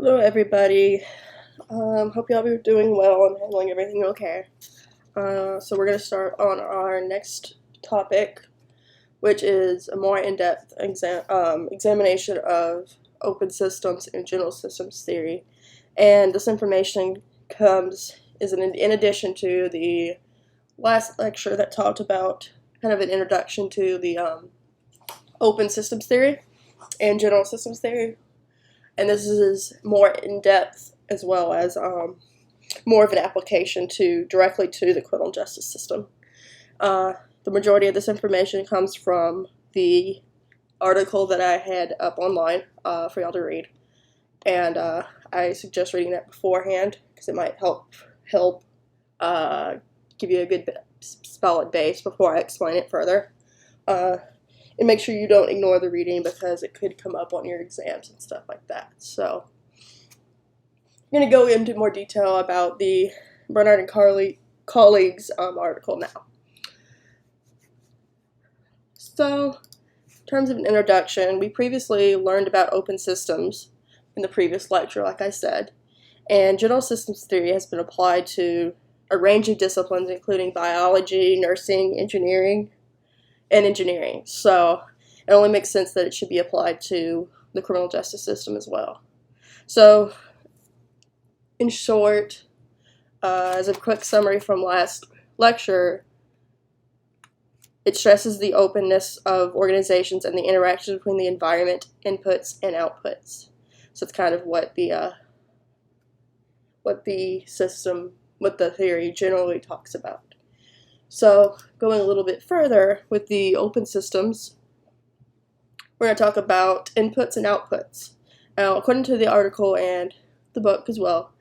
Hello, everybody. Hope y'all be doing well and handling everything okay. So we're going to start on our next topic, which is a more in-depth examination of open systems and general systems theory. And this information is in addition to the last lecture that talked about kind of an introduction to the open systems theory and general systems theory. And this is more in depth as well as more of an application directly to the criminal justice system. The majority of this information comes from the article that I had up online for y'all to read, and I suggest reading that beforehand because it might help give you a good solid base before I explain it further. And make sure you don't ignore the reading because it could come up on your exams and stuff like that. So I'm going to go into more detail about the Bernard and colleagues article now. So in terms of an introduction, we previously learned about open systems in the previous lecture, like I said, and general systems theory has been applied to a range of disciplines including biology, nursing, engineering, so it only makes sense that it should be applied to the criminal justice system as well. So in short, as a quick summary from last lecture, it stresses the openness of organizations and the interaction between the environment, inputs, and outputs. So it's kind of what the theory generally talks about. So going a little bit further with the open systems, we're going to talk about inputs and outputs. Now, according to the article and the book as well,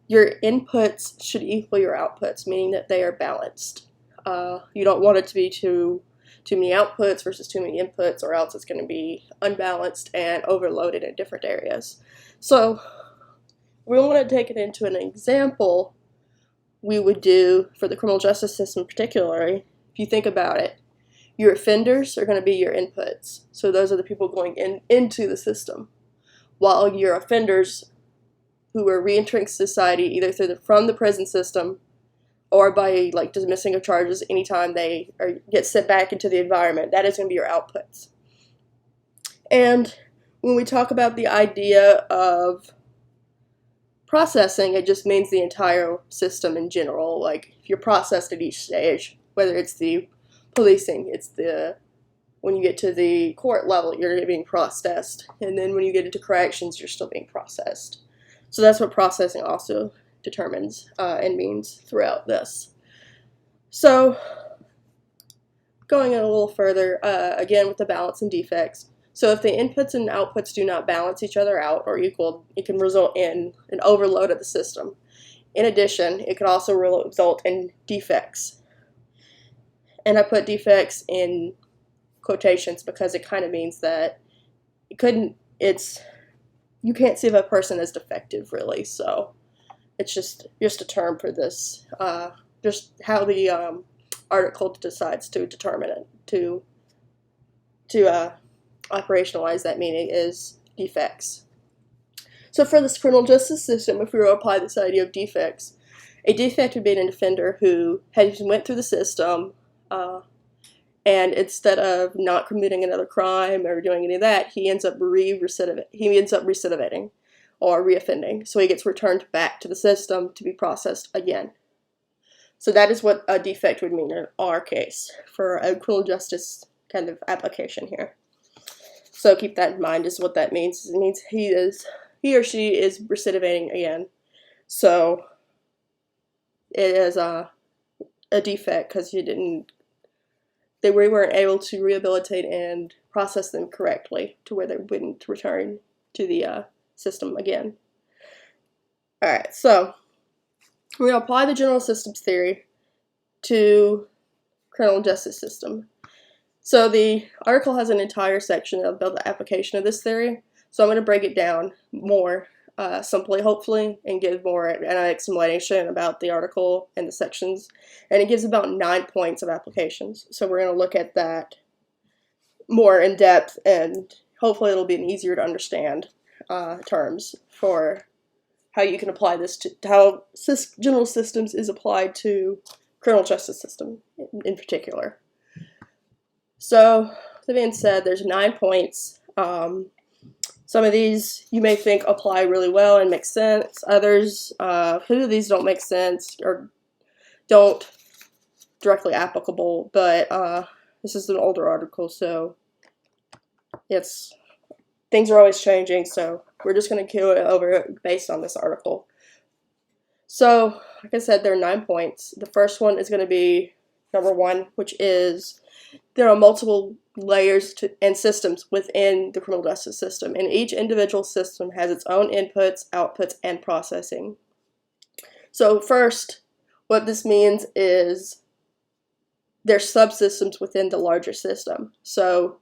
your inputs should equal your outputs, meaning that they are balanced. You don't want it to be too many outputs versus too many inputs, or else it's going to be unbalanced and overloaded in different areas. So we want to take it into an example we would do for the criminal justice system particularly. If you think about it, your offenders are going to be your inputs. So those are the people going into the system, while your offenders who are reentering society either from the prison system or by dismissing of charges anytime they get sent back into the environment, that is going to be your outputs. And when we talk about the idea of processing, it just means the entire system in general. Like if you're processed at each stage, whether it's the policing, when you get to the court level, you're being processed, and then when you get into corrections, you're still being processed. So that's what processing also determines and means throughout this. So going a little further, again with the balance and defects. So if the inputs and outputs do not balance each other out or equal, it can result in an overload of the system. In addition, it could also result in defects. And I put defects in quotations because it kind of means that you can't see if a person is defective really. So it's just a term for this, just how the article decides to determine it, to operationalize that meaning is defects. So for this criminal justice system, if we were to apply this idea of defects, a defect would be an offender who went through the system, and instead of not committing another crime or doing any of that, he ends up recidivating or reoffending. So he gets returned back to the system to be processed again. So that is what a defect would mean in our case for a criminal justice kind of application here. So keep that in mind is what that means. It means he or she is recidivating again. So it is a defect because we weren't able to rehabilitate and process them correctly to where they wouldn't return to the system again. Alright, so we're going to apply the general systems theory to criminal justice system. So the article has an entire section about the application of this theory, so I'm going to break it down more simply, hopefully, and give more an explanation about the article and the sections. And it gives about 9 points of applications. So we're going to look at that more in depth, and hopefully it'll be easier to understand terms for how you can apply this to how general systems is applied to criminal justice system in particular. So, that being said, there's 9 points. Some of these you may think apply really well and make sense. Others, a few of these don't make sense or don't directly applicable, but this is an older article, so things are always changing, so we're just going to go over it based on this article. So, like I said, there are 9 points. The first one is going to be number 1, which is there are multiple layers and systems within the criminal justice system, and each individual system has its own inputs, outputs, and processing. So first, what this means is there's subsystems within the larger system. So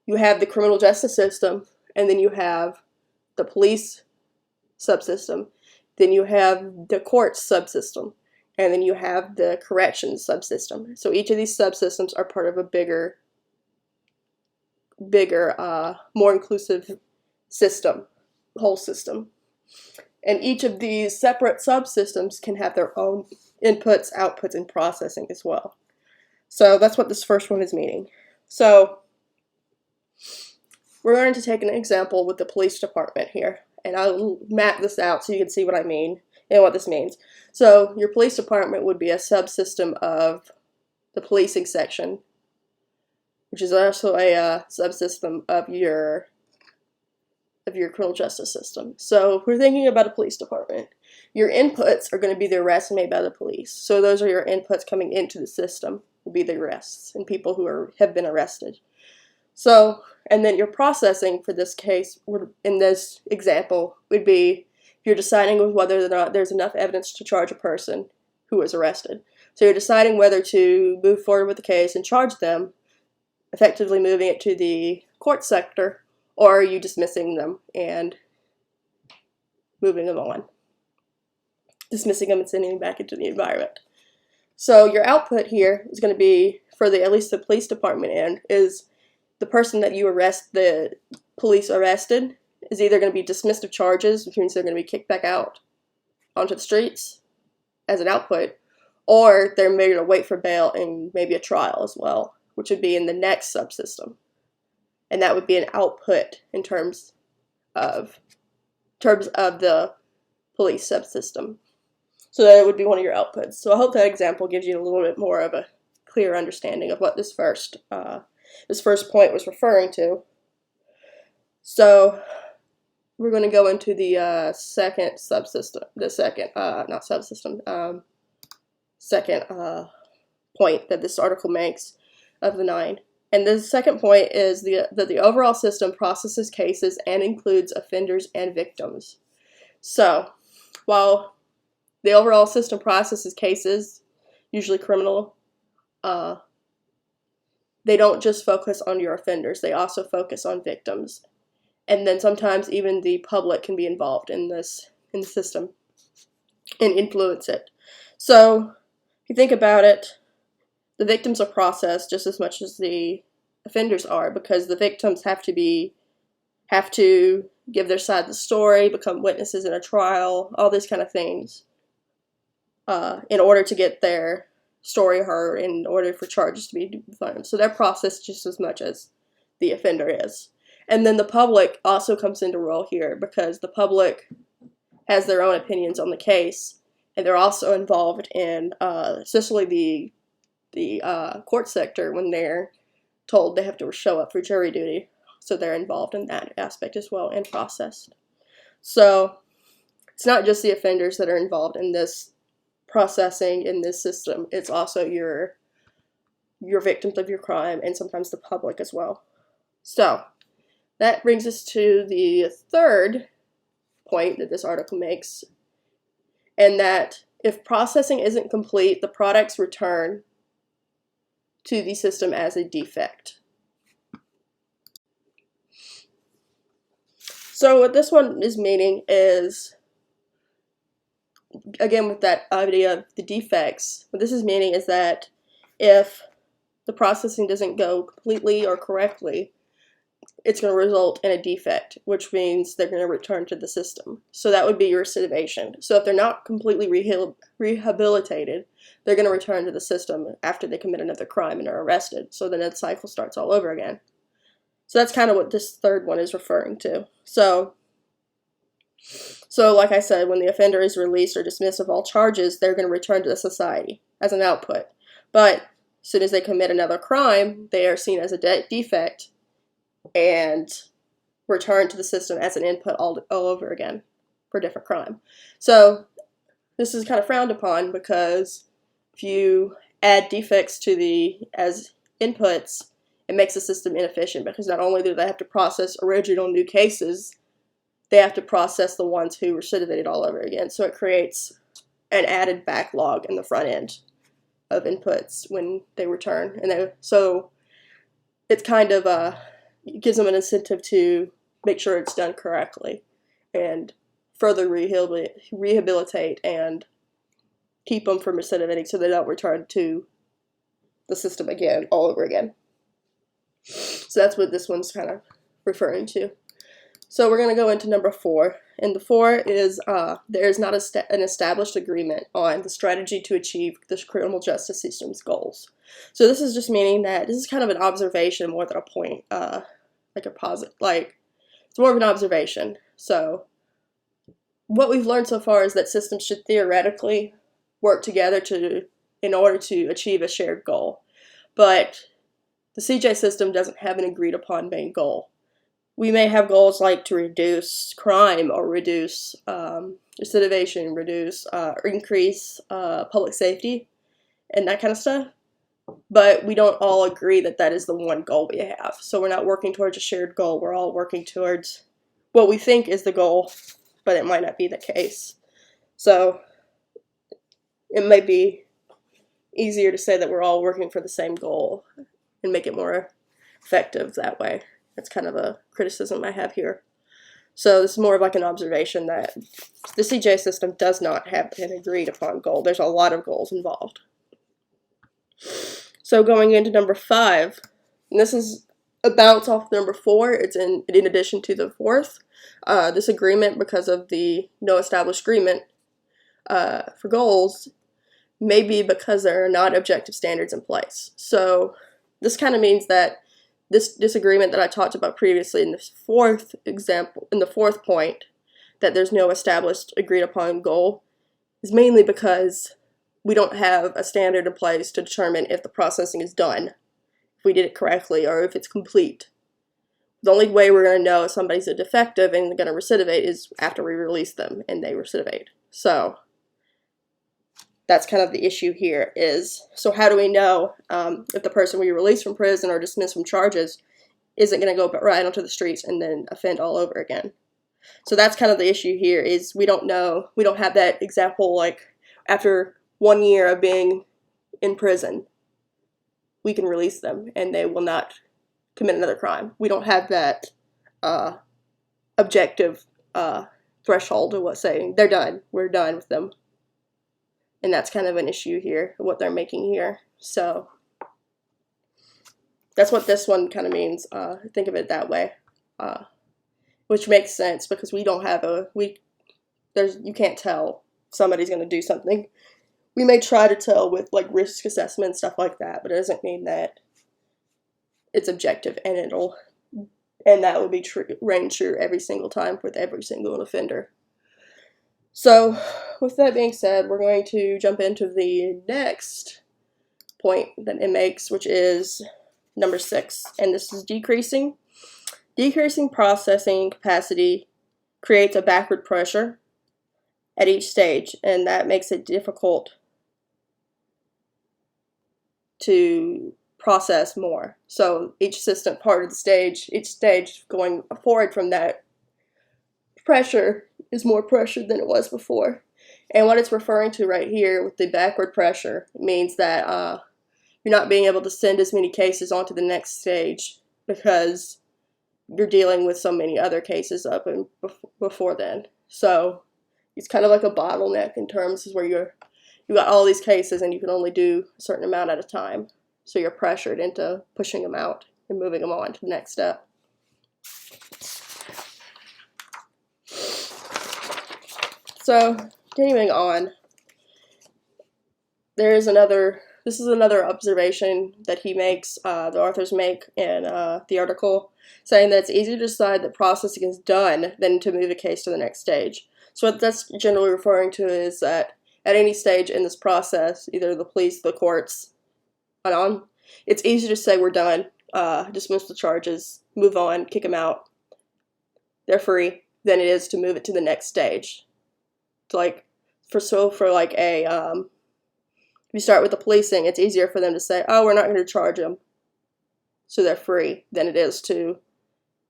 you have the criminal justice system, and then you have the police subsystem, then you have the courts subsystem, and then you have the corrections subsystem. So each of these subsystems are part of a bigger, more inclusive system, whole system. And each of these separate subsystems can have their own inputs, outputs, and processing as well. So that's what this first one is meaning. So we're going to take an example with the police department here, and I'll map this out so you can see what I mean and what this means. So your police department would be a subsystem of the policing section, which is also a subsystem of your criminal justice system. So if we're thinking about a police department, your inputs are going to be the arrests made by the police. So those are your inputs coming into the system, will be the arrests and people who have been arrested. So, and then your processing for this case, in this example, would be you're deciding whether or not there's enough evidence to charge a person who was arrested. So you're deciding whether to move forward with the case and charge them, effectively moving it to the court sector, or are you dismissing them and moving them on? Dismissing them and sending them back into the environment. So your output here is going to be, for at least the police department end, is the person that the police arrested is either going to be dismissed of charges, which means they're going to be kicked back out onto the streets as an output, or they're maybe going to wait for bail and maybe a trial as well, which would be in the next subsystem. And that would be an output in terms of the police subsystem. So that would be one of your outputs. So I hope that example gives you a little bit more of a clear understanding of what this first point was referring to. So we're going to go into the second subsystem, second point that this article makes of the 9. And the second point is that the overall system processes cases and includes offenders and victims. So while the overall system processes cases, usually criminal, they don't just focus on your offenders, they also focus on victims. And then sometimes even the public can be involved in the system and influence it. So if you think about it, the victims are processed just as much as the offenders are, because the victims have to give their side of the story, become witnesses in a trial, all these kind of things, in order to get their story heard, in order for charges to be defined. So they're processed just as much as the offender is. And then the public also comes into role here, because the public has their own opinions on the case, and they're also involved in, especially the court sector, when they're told they have to show up for jury duty. So they're involved in that aspect as well and processed. So it's not just the offenders that are involved in this processing in this system. It's also your victims of your crime and sometimes the public as well. So that brings us to the third point that this article makes, and that if processing isn't complete, the products return to the system as a defect. So what this one is meaning is, again with that idea of the defects, what this is meaning is that if the processing doesn't go completely or correctly, it's going to result in a defect, which means they're going to return to the system. So that would be your recidivation. So if they're not completely rehabilitated, they're going to return to the system after they commit another crime and are arrested. So then that cycle starts all over again. So that's kind of what this third one is referring to. So like I said, when the offender is released or dismissed of all charges, they're going to return to the society as an output. But as soon as they commit another crime, they are seen as a defect and return to the system as an input all over again for a different crime. So this is kind of frowned upon, because if you add defects to as inputs, it makes the system inefficient, because not only do they have to process original new cases, they have to process the ones who recidivated all over again. So it creates an added backlog in the front end of inputs when they return. And so it's kind of it gives them an incentive to make sure it's done correctly and further rehabilitate and keep them from recidivating so they don't return to the system again, all over again. So that's what this one's kind of referring to. So we're going to go into number 4. And the 4 is there is not an established agreement on the strategy to achieve the criminal justice system's goals. So this is just meaning that this is kind of an observation more than a point, like a positive, like it's more of an observation. So what we've learned so far is that systems should theoretically work together in order to achieve a shared goal. But the CJ system doesn't have an agreed upon main goal. We may have goals like to reduce crime or reduce recidivation, increase public safety, and that kind of stuff. But we don't all agree that that is the one goal we have. So we're not working towards a shared goal. We're all working towards what we think is the goal, but it might not be the case. So it might be easier to say that we're all working for the same goal and make it more effective that way. That's kind of a criticism I have here. So this is more of like an observation that the CJ system does not have an agreed upon goal. There's a lot of goals involved. So going into number 5, and this is a bounce off number 4. It's in addition to the 4th. This agreement, because of the no established agreement for goals, may be because there are not objective standards in place. So this kind of means that this disagreement that I talked about previously in the 4th example, in the 4th point, that there's no established agreed upon goal, is mainly because we don't have a standard in place to determine if the processing is done, if we did it correctly, or if it's complete. The only way we're going to know if somebody's a defective and going to recidivate is after we release them and they recidivate. So that's kind of the issue here is, so how do we know if the person we release from prison or dismiss from charges isn't going to go right onto the streets and then offend all over again? So that's kind of the issue here is we don't know, we don't have that example like after 1 year of being in prison, we can release them and they will not commit another crime. We don't have that objective threshold of what's saying they're done, we're done with them. And that's kind of an issue here, what they're making here. So that's what this one kind of means. Think of it that way, which makes sense because we don't have you can't tell somebody's going to do something. We may try to tell with like risk assessment and stuff like that, but it doesn't mean that it's objective and that will be reign true every single time with every single offender. So with that being said, we're going to jump into the next point that it makes, which is number 6, and this is decreasing. Decreasing processing capacity creates a backward pressure at each stage, and that makes it difficult to process more. So each stage going forward from that pressure is more pressure than it was before. And what it's referring to right here with the backward pressure means that you're not being able to send as many cases onto the next stage because you're dealing with so many other cases up and before then. So it's kind of like a bottleneck in terms of where you got all these cases and you can only do a certain amount at a time. So you're pressured into pushing them out and moving them on to the next step. So, continuing on, this is another observation that he makes, the authors make in the article, saying that it's easier to decide that processing is done than to move a case to the next stage. So what that's generally referring to is that at any stage in this process, either the police, the courts, and on, it's easier to say we're done, dismiss the charges, move on, kick them out, they're free, than it is to move it to the next stage. So like, if you start with the policing, it's easier for them to say, oh, we're not going to charge them, so they're free, than it is to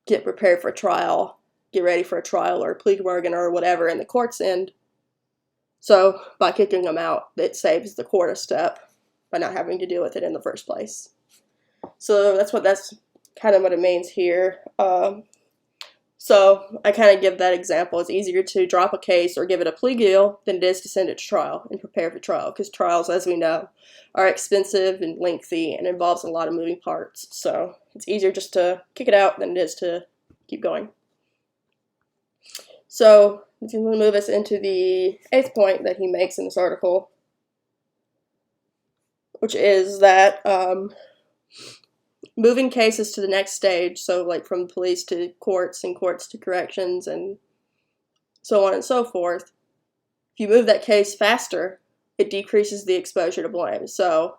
get prepared for a trial, get ready for a trial or a plea bargain or whatever in the court's end. So by kicking them out, it saves the court a step by not having to deal with it in the first place. So that's kind of what it means here. So I kind of give that example. It's easier to drop a case or give it a plea deal than it is to send it to trial and prepare for trial, because trials, as we know, are expensive and lengthy and involves a lot of moving parts. So it's easier just to kick it out than it is to keep going. So this is going to move us into the 8th point that he makes in this article, which is that moving cases to the next stage, so like from police to courts and courts to corrections and so on and so forth, if you move that case faster, it decreases the exposure to blame. So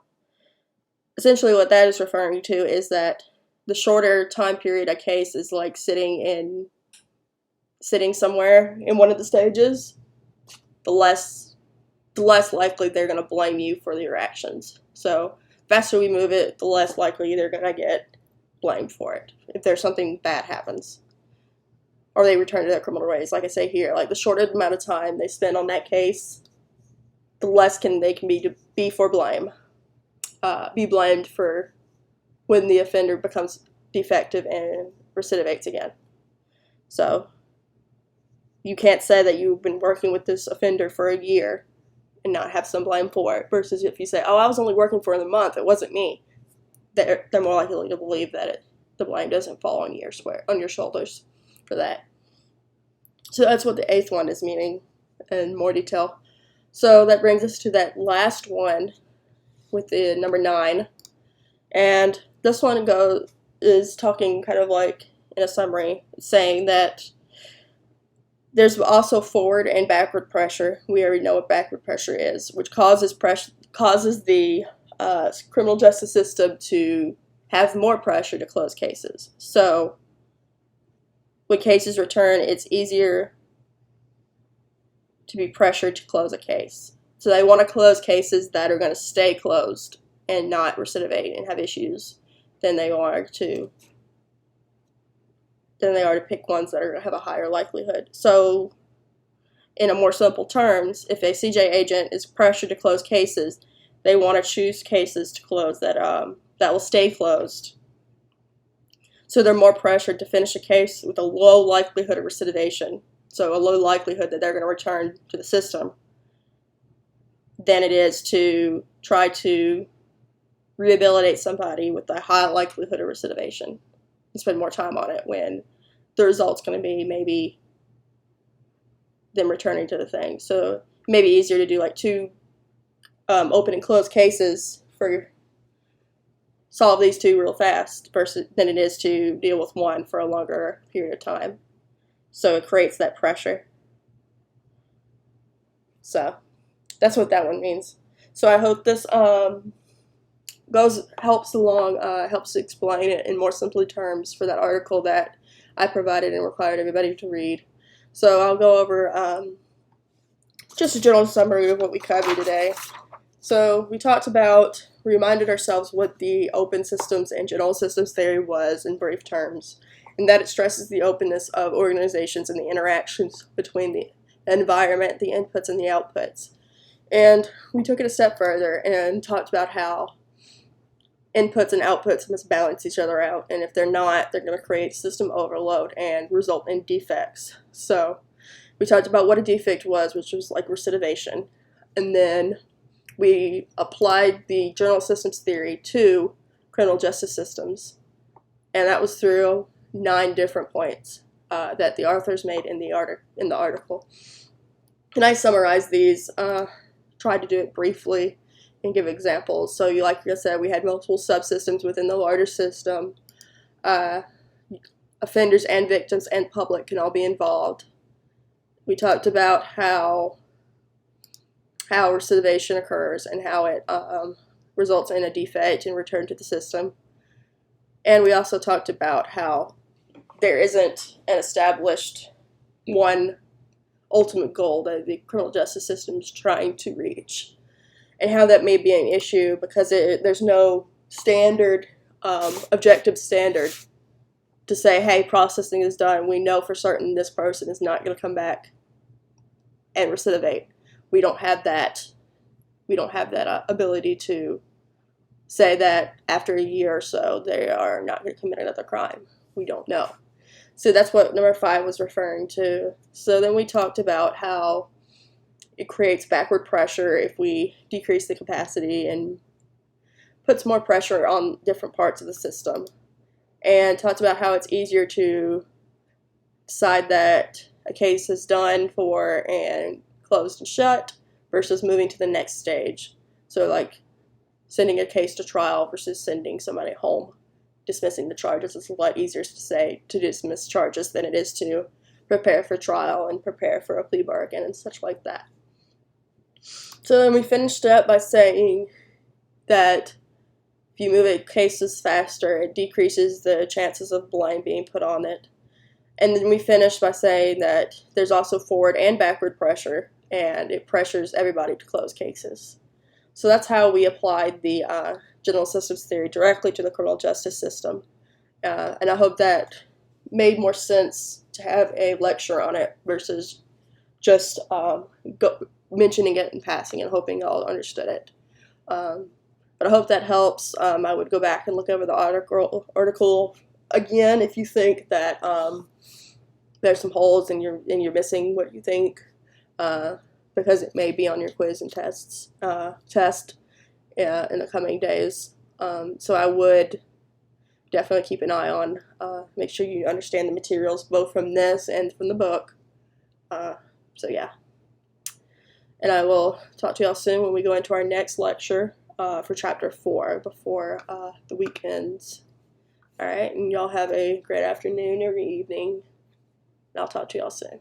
essentially what that is referring to is that the shorter time period a case is like sitting somewhere in one of the stages, the less likely they're going to blame you for your actions. So faster we move it, the less likely they're going to get blamed for it if there's something bad happens, or they return to their criminal ways. Like I say here, like the shorter amount of time they spend on that case, the less they can be for blame, be blamed for when the offender becomes defective and recidivates again. So you can't say that you've been working with this offender for a year and not have some blame for it, versus if you say, oh, I was only working for a month, it wasn't me, they're more likely to believe that the blame doesn't fall on your shoulders for that. So that's what the 8th one is meaning in more detail. So that brings us to that last one with the number 9. And this one is talking kind of like in a summary, saying that there's also forward and backward pressure. We already know what backward pressure is, which causes the criminal justice system to have more pressure to close cases. So when cases return, it's easier to be pressured to close a case. So they want to close cases that are going to stay closed and not recidivate and have issues than they are to pick ones that are going to have a higher likelihood. So in a more simple terms, if a CJ agent is pressured to close cases, they want to choose cases to close that will stay closed. So they're more pressured to finish a case with a low likelihood of recidivation, so a low likelihood that they're going to return to the system, than it is to try to rehabilitate somebody with a high likelihood of recidivation and spend more time on it when the result's going to be maybe them returning to the thing. So it may be easier to do like 2 open and close cases solve these 2 real fast than it is to deal with one for a longer period of time. So it creates that pressure. So that's what that one means. So I hope this helps explain it in more simple terms for that article that I provided and required everybody to read. So I'll go over just a general summary of what we covered today. So we reminded ourselves what the open systems and general systems theory was in brief terms, and that it stresses the openness of organizations and the interactions between the environment, the inputs, and the outputs. And we took it a step further and talked about how inputs and outputs must balance each other out, and if they're not, they're going to create system overload and result in defects. So we talked about what a defect was, which was like recidivation, and then we applied the general systems theory to criminal justice systems, and that was through 9 different points that the authors made in the article. And I summarized these, tried to do it briefly and give examples. So, like I said, we had multiple subsystems within the larger system. Offenders and victims and public can all be involved. We talked about how recidivation occurs and how it results in a defect and return to the system. And we also talked about how there isn't an established one ultimate goal that the criminal justice system is trying to reach, and how that may be an issue because there's no standard, objective standard to say, hey, processing is done. We know for certain this person is not going to come back and recidivate. We don't have that. We don't have that ability to say that after a year or so they are not going to commit another crime. We don't know. So that's what number 5 was referring to. So then we talked about how it creates backward pressure if we decrease the capacity and puts more pressure on different parts of the system. And talked about how it's easier to decide that a case is done for and closed and shut versus moving to the next stage. So like sending a case to trial versus sending somebody home. Dismissing the charges is a lot easier to say to dismiss charges than it is to prepare for trial and prepare for a plea bargain and such like that. So then we finished up by saying that if you move a cases faster, it decreases the chances of blame being put on it. And then we finished by saying that there's also forward and backward pressure, and it pressures everybody to close cases. So that's how we applied the general systems theory directly to the criminal justice system. And I hope that made more sense to have a lecture on it versus just mentioning it in passing and hoping y'all understood it. But I hope that helps. I would go back and look over the article again if you think that there's some holes and you're missing what you think, because it may be on your quiz and test in the coming days. So I would definitely keep an eye on, make sure you understand the materials both from this and from the book. So yeah. And I will talk to y'all soon when we go into our next lecture for chapter 4 before the weekends. Alright, and y'all have a great afternoon or evening. And I'll talk to y'all soon.